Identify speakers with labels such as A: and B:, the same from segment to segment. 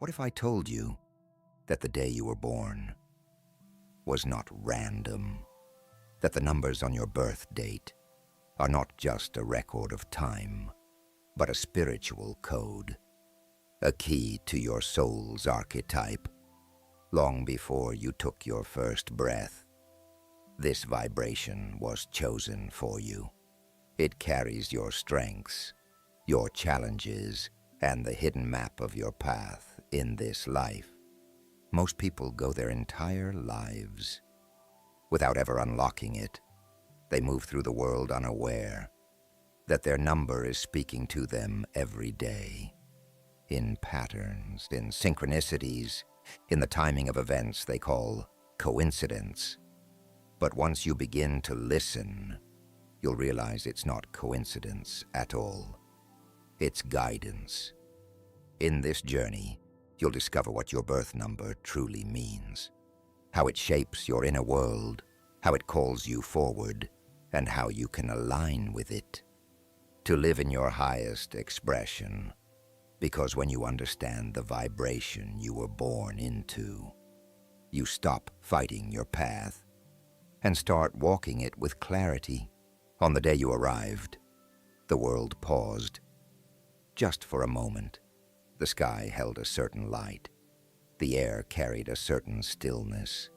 A: What if I told you that the day you were born was not random, that the numbers on your birth date are not just a record of time, but a spiritual code, a key to your soul's archetype? Long before you took your first breath, this vibration was chosen for you. It carries your strengths, your challenges, and the hidden map of your path in this life. Most people go their entire lives without ever unlocking it. They move through the world unaware that their number is speaking to them every day, in patterns, in synchronicities, in the timing of events they call coincidence. But once you begin to listen, you'll realize it's not coincidence at all. It's guidance. In this journey, you'll discover what your birth number truly means, how it shapes your inner world, how it calls you forward, and how you can align with it to live in your highest expression. Because when you understand the vibration you were born into, you stop fighting your path and start walking it with clarity. On the day you arrived, the world paused. Just for a moment, the sky held a certain light. The air carried a certain stillness.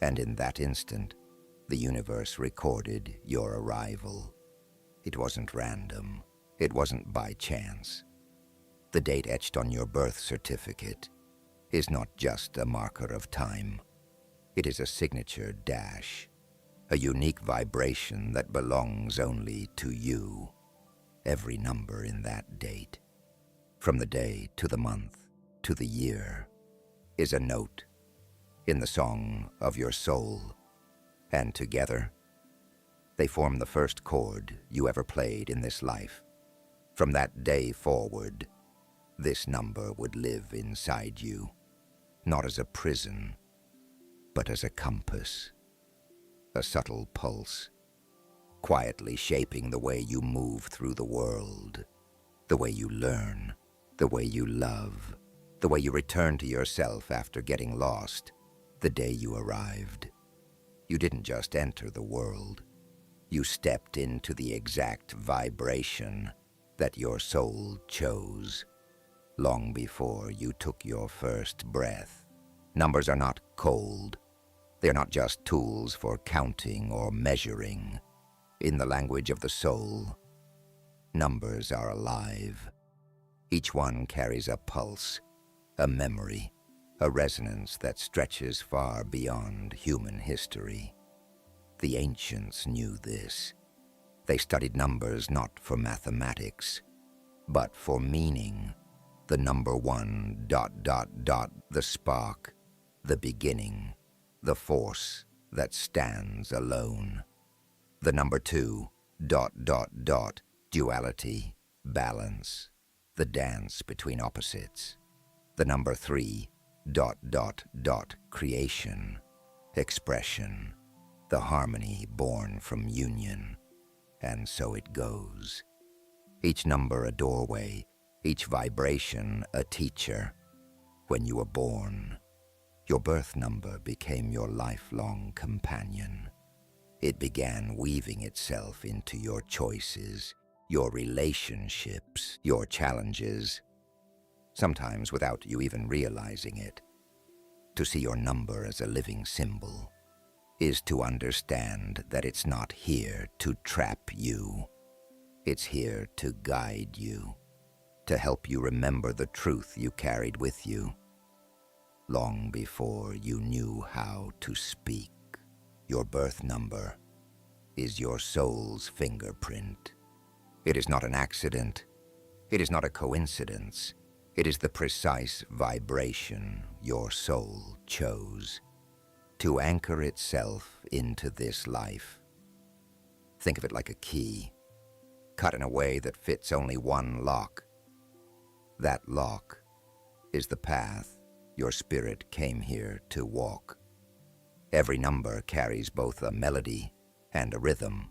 A: And in that instant, the universe recorded your arrival. It wasn't random. It wasn't by chance. The date etched on your birth certificate is not just a marker of time. It is a signature dash, a unique vibration that belongs only to you. Every number in that date, from the day to the month to the year, is a note in the song of your soul. And together, they form the first chord you ever played in this life. From that day forward, this number would live inside you, not as a prison, but as a compass, a subtle pulse, quietly shaping the way you move through the world, the way you learn, the way you love, the way you return to yourself after getting lost. The day you arrived, you didn't just enter the world. You stepped into the exact vibration that your soul chose long before you took your first breath. Numbers are not cold. They're not just tools for counting or measuring. In the language of the soul, numbers are alive. Each one carries a pulse, a memory, a resonance that stretches far beyond human history. The ancients knew this. They studied numbers not for mathematics, but for meaning. The number one, ... the spark, the beginning, the force that stands alone. The number two, ... duality, balance, the dance between opposites. The number three, ... creation, expression, the harmony born from union. And so it goes. Each number a doorway, each vibration a teacher. When you were born, your birth number became your lifelong companion. It began weaving itself into your choices, your relationships, your challenges, sometimes without you even realizing it. To see your number as a living symbol is to understand that it's not here to trap you. It's here to guide you, to help you remember the truth you carried with you long before you knew how to speak. Your birth number is your soul's fingerprint. It is not an accident. It is not a coincidence. It is the precise vibration your soul chose to anchor itself into this life. Think of it like a key, cut in a way that fits only one lock. That lock is the path your spirit came here to walk. Every number carries both a melody and a rhythm.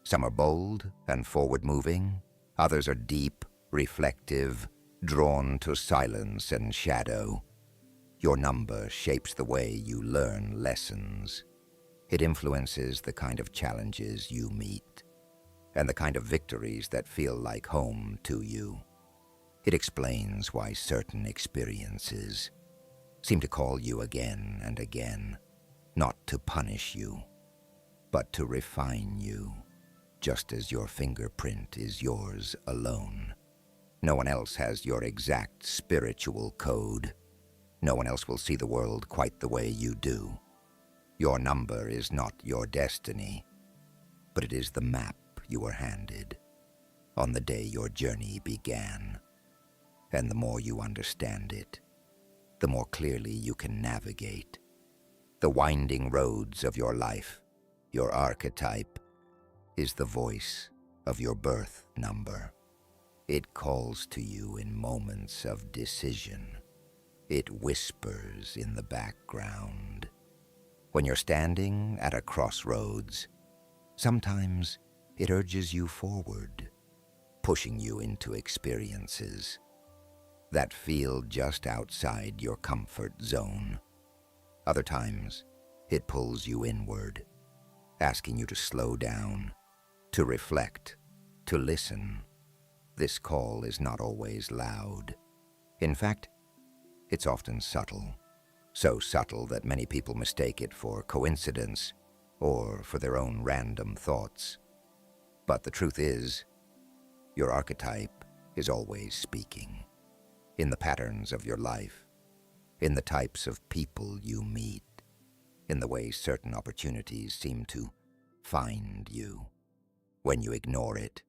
A: Some are bold and forward-moving. Others are deep, reflective, Drawn to silence and shadow, your number shapes the way you learn lessons. It influences the kind of challenges you meet and the kind of victories that feel like home to you. It explains why certain experiences seem to call you again and again, not to punish you, but to refine you, just as your fingerprint is yours alone. No one else has your exact spiritual code. No one else will see the world quite the way you do. Your number is not your destiny, but it is the map you were handed on the day your journey began. And the more you understand it, the more clearly you can navigate the winding roads of your life. Your archetype is the voice of your birth number. It calls to you in moments of decision. It whispers in the background. When you're standing at a crossroads, sometimes it urges you forward, pushing you into experiences that feel just outside your comfort zone. Other times, it pulls you inward, asking you to slow down, to reflect, to listen. This call is not always loud. In fact, it's often subtle, so subtle that many people mistake it for coincidence or for their own random thoughts. But the truth is, your archetype is always speaking, in the patterns of your life, in the types of people you meet, in the way certain opportunities seem to find you. When you ignore it,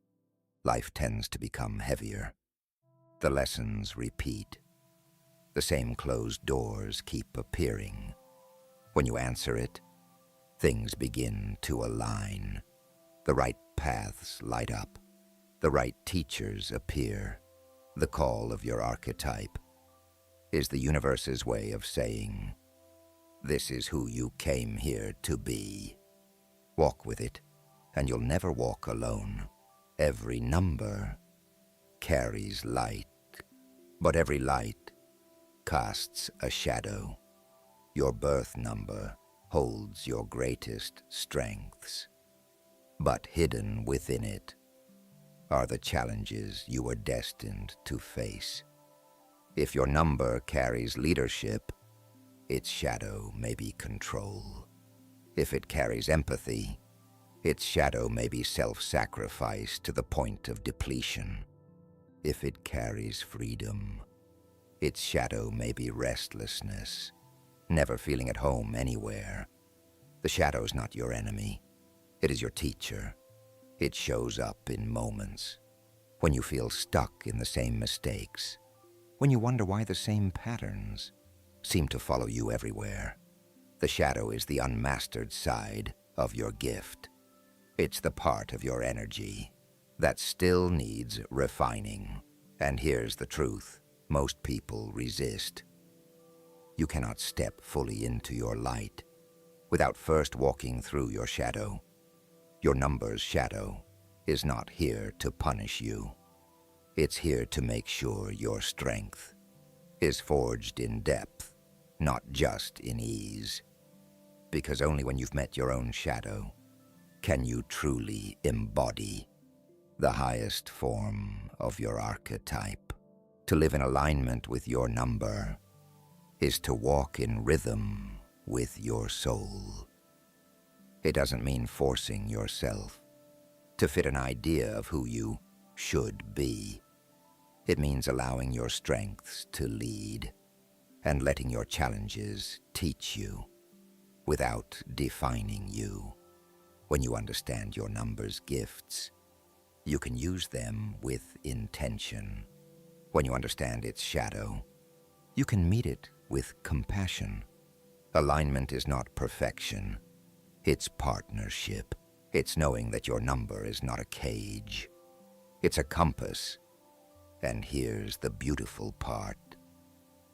A: life tends to become heavier. The lessons repeat. The same closed doors keep appearing. When you answer it, things begin to align. The right paths light up. The right teachers appear. The call of your archetype is the universe's way of saying, this is who you came here to be. Walk with it, and you'll never walk alone. Every number carries light, but every light casts a shadow. Your birth number holds your greatest strengths, but hidden within it are the challenges you are destined to face. If your number carries leadership, its shadow may be control. If it carries empathy, its shadow may be self-sacrifice to the point of depletion. If it carries freedom, its shadow may be restlessness, never feeling at home anywhere. The shadow is not your enemy. It is your teacher. It shows up in moments when you feel stuck in the same mistakes, when you wonder why the same patterns seem to follow you everywhere. The shadow is the unmastered side of your gift. It's the part of your energy that still needs refining. And here's the truth: most people resist. You cannot step fully into your light without first walking through your shadow. Your number's shadow is not here to punish you. It's here to make sure your strength is forged in depth, not just in ease. Because only when you've met your own shadow can you truly embody the highest form of your archetype. To live in alignment with your number is to walk in rhythm with your soul. It doesn't mean forcing yourself to fit an idea of who you should be. It means allowing your strengths to lead and letting your challenges teach you without defining you. When you understand your number's gifts, you can use them with intention. When you understand its shadow, you can meet it with compassion. Alignment is not perfection. It's partnership. It's knowing that your number is not a cage. It's a compass. And here's the beautiful part.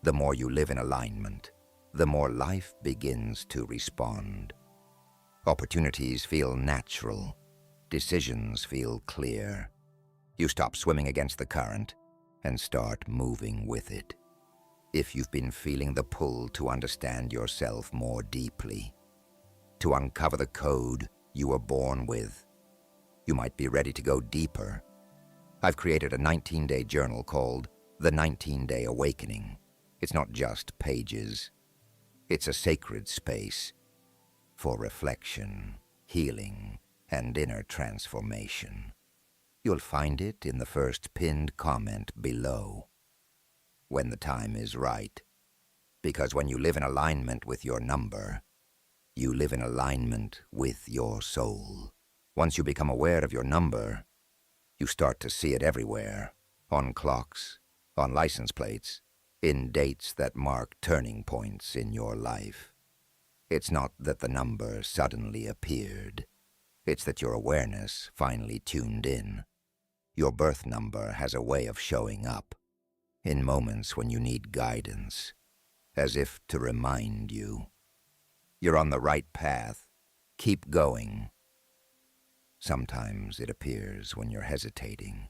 A: The more you live in alignment, the more life begins to respond. Opportunities feel natural. Decisions feel clear. You stop swimming against the current and start moving with it. If you've been feeling the pull to understand yourself more deeply, to uncover the code you were born with, you might be ready to go deeper. I've created a 19-day journal called The 19-Day Awakening. It's not just pages. It's a sacred space for reflection, healing, and inner transformation. You'll find it in the first pinned comment below. When the time is right. Because when you live in alignment with your number, you live in alignment with your soul. Once you become aware of your number, you start to see it everywhere, on clocks, on license plates, in dates that mark turning points in your life. It's not that the number suddenly appeared. It's that your awareness finally tuned in. Your birth number has a way of showing up in moments when you need guidance, as if to remind you. You're on the right path. Keep going. Sometimes it appears when you're hesitating,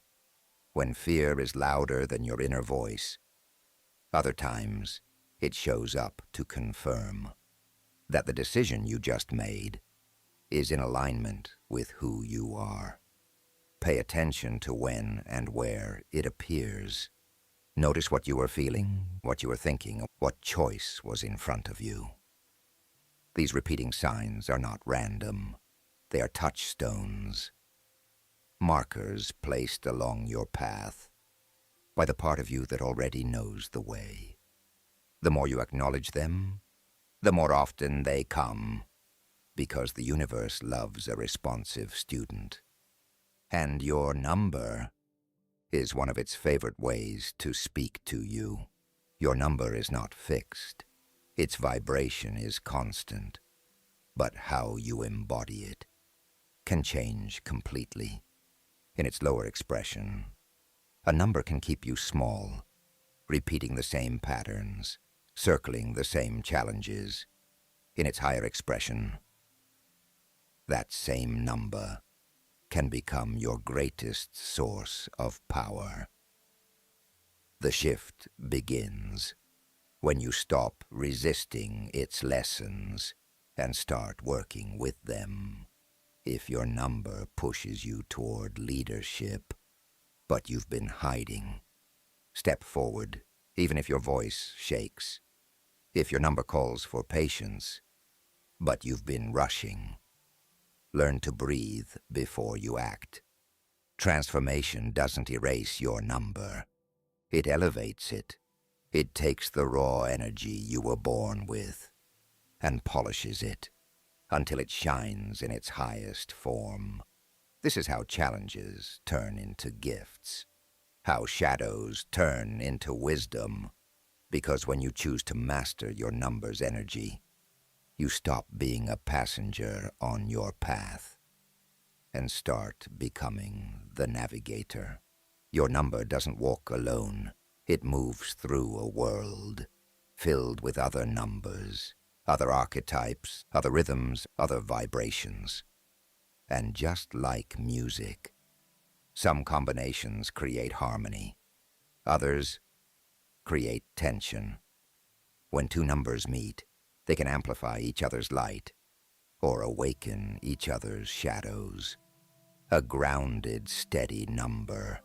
A: when fear is louder than your inner voice. Other times, it shows up to confirm that the decision you just made is in alignment with who you are. Pay attention to when and where it appears. Notice what you were feeling, what you were thinking, what choice was in front of you. These repeating signs are not random. They are touchstones, markers placed along your path by the part of you that already knows the way. The more you acknowledge them, the more often they come, because the universe loves a responsive student. And your number is one of its favorite ways to speak to you. Your number is not fixed. Its vibration is constant. But how you embody it can change completely. In its lower expression, a number can keep you small, repeating the same patterns, circling the same challenges. In its higher expression, that same number can become your greatest source of power. The shift begins when you stop resisting its lessons and start working with them. If your number pushes you toward leadership, but you've been hiding, step forward, even if your voice shakes. If your number calls for patience, but you've been rushing, learn to breathe before you act. Transformation doesn't erase your number. It elevates it. It takes the raw energy you were born with and polishes it until it shines in its highest form. This is how challenges turn into gifts, how shadows turn into wisdom, because when you choose to master your number's energy, you stop being a passenger on your path and start becoming the navigator. Your number doesn't walk alone. It moves through a world filled with other numbers, other archetypes, other rhythms, other vibrations. And just like music, some combinations create harmony. Others create tension. When two numbers meet, they can amplify each other's light or awaken each other's shadows. A grounded, steady number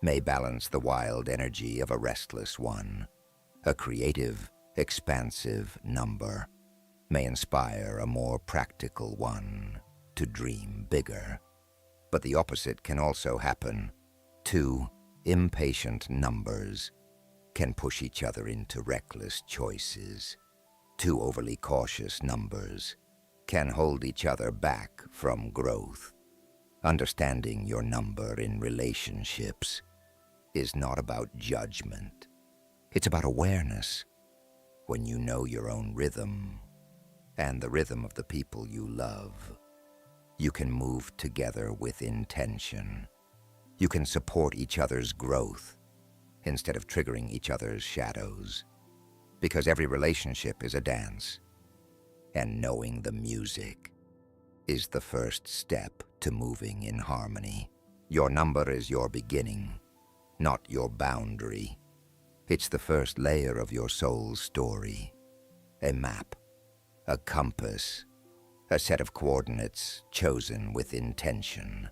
A: may balance the wild energy of a restless one. A creative, expansive number may inspire a more practical one to dream bigger. But the opposite can also happen. Two impatient numbers can push each other into reckless choices. Two overly cautious numbers can hold each other back from growth. Understanding your number in relationships is not about judgment. It's about awareness. When you know your own rhythm and the rhythm of the people you love, you can move together with intention. You can support each other's growth instead of triggering each other's shadows. Because every relationship is a dance, and knowing the music is the first step to moving in harmony. Your number is your beginning, not your boundary. It's the first layer of your soul's story. A map, a compass, a set of coordinates chosen with intention.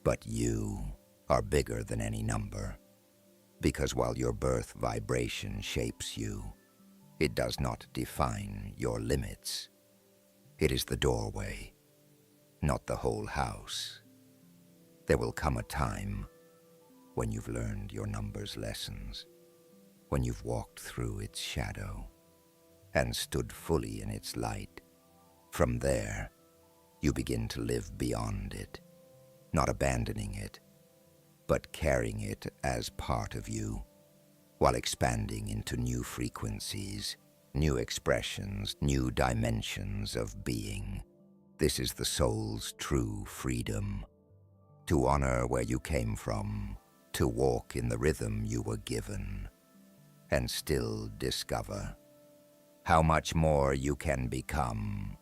A: But you are bigger than any number, because while your birth vibration shapes you, it does not define your limits. It is the doorway, not the whole house. There will come a time when you've learned your number's lessons, when you've walked through its shadow and stood fully in its light. From there, you begin to live beyond it, not abandoning it, but carrying it as part of you, while expanding into new frequencies, new expressions, new dimensions of being. This is the soul's true freedom. To honor where you came from, to walk in the rhythm you were given, and still discover how much more you can become,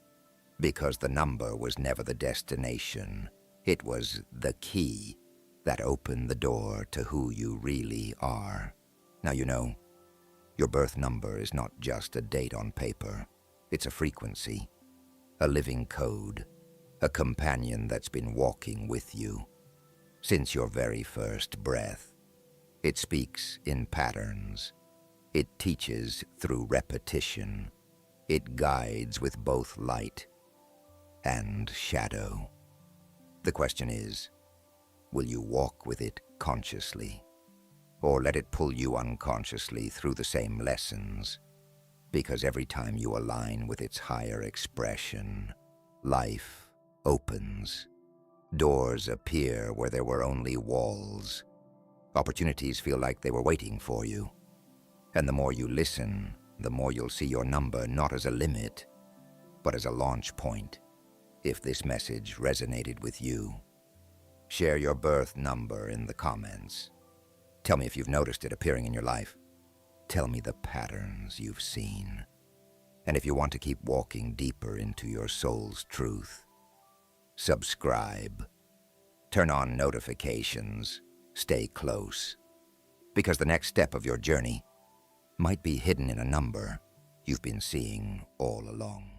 A: because the number was never the destination. It was the key that opened the door to who you really are. Now you know, your birth number is not just a date on paper. It's a frequency, a living code, a companion that's been walking with you since your very first breath. It speaks in patterns. It teaches through repetition. It guides with both light and shadow. The question is, will you walk with it consciously, or let it pull you unconsciously through the same lessons? Because every time you align with its higher expression, life opens. Doors appear where there were only walls. Opportunities feel like they were waiting for you. And the more you listen, the more you'll see your number not as a limit, but as a launch point. If this message resonated with you, share your birth number in the comments. Tell me if you've noticed it appearing in your life. Tell me the patterns you've seen. And if you want to keep walking deeper into your soul's truth, subscribe, turn on notifications, stay close, because the next step of your journey might be hidden in a number you've been seeing all along.